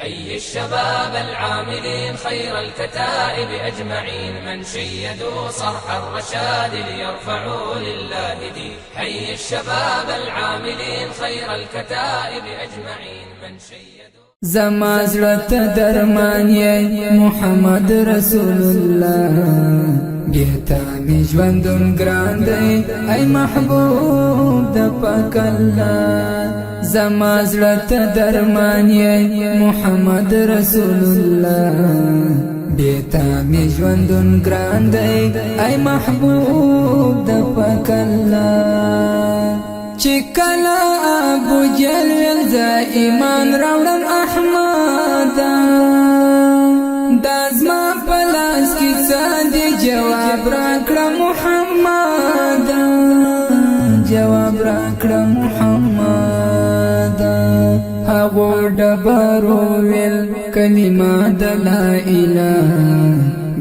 حي الشباب العاملين خير الكتائب أجمعين من شيدوا صرح الرشاد ليرفعوا لله دين. حي الشباب العاملين خير الكتائب أجمعين من شيدوا. زما زړه درمان یې محمد رسول الله بیتا می ژوندون ګران دی ای محبوب د پاک الله. زما زړه درمان یې محمد رسول الله بیتا می ژوندون ګران دی ای محبوب د پاک الله. چکلا ابو جهل ز ایمان راوړم احمد دازما پلاس کی ساده جواب راکړه محمد جواب راکړه محمد. هغه ډبرو ویل کلمه د لا اله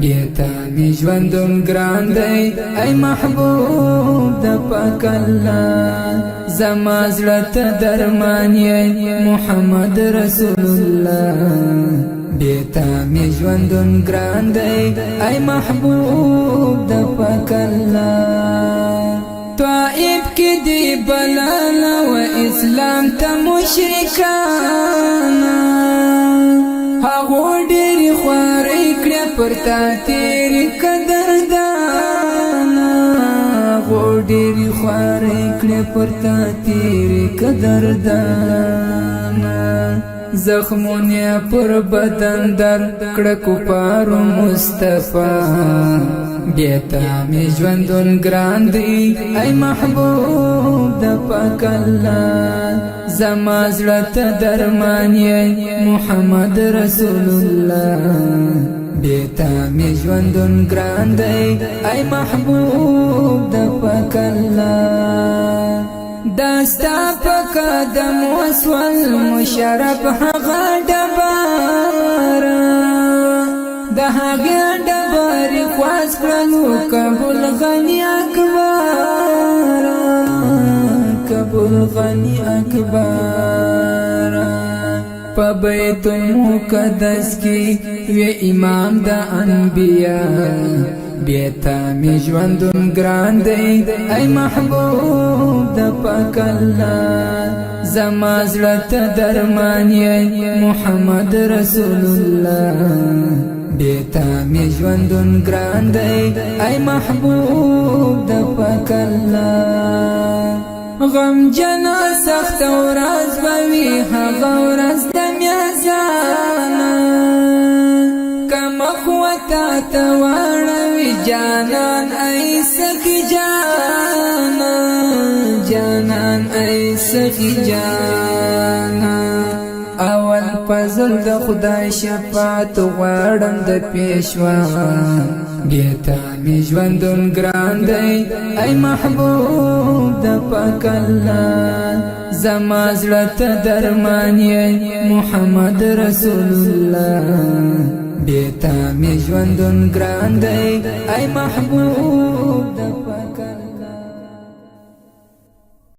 بیتا می ژوندون ګران دی ای محبوب د پاک الله. زما زړه درمان یې محمد رسول الله بیتا می ژوندون ګران دی ای محبوب د پاک الله. طائف کې دی بلال و اسلام ته مشرکان هغه ډېر خوارې کړې پرتا تیرې قدردان هغه ډېر خوارې کړې پرتا تیرې قدردان. زخمونه پر بدن در کړه کفارو مصطفی بیتا می ژوندون ګران دی ای محبوب د پاک الله. زما زړه درمان یې محمد رسول الله بیتا می ژوندون ګران دی ای محبوب د پاک الله. داستا په قدم وسول مشرف هغه ډبر د هغه ډبر خواست کړلو قبول غنی اکبر قبول غنی اکبر. په بیت المقدس کې وی امام د انبیا بیتا می ژوندون ګران دی ای محبوب د پاک الله. زما زړه درمان یې محمد رسول الله بیتا می ژوندون ګران دی ای محبوب د پاک الله. غم جنا سخت ورځ بوي هغه ورځ د میازان کما قوتا تواړوي جانان ای سخی جانان جانان ای سخی جانان. اول فضل د خدای شفاعت غواړم د پیشوا بیتا می ژوندون ګران دی ای محبوب د پاک الله. زما زړه درمان یې محمد رسول الله بیتا می ژوندون ګران دی ای محبوب د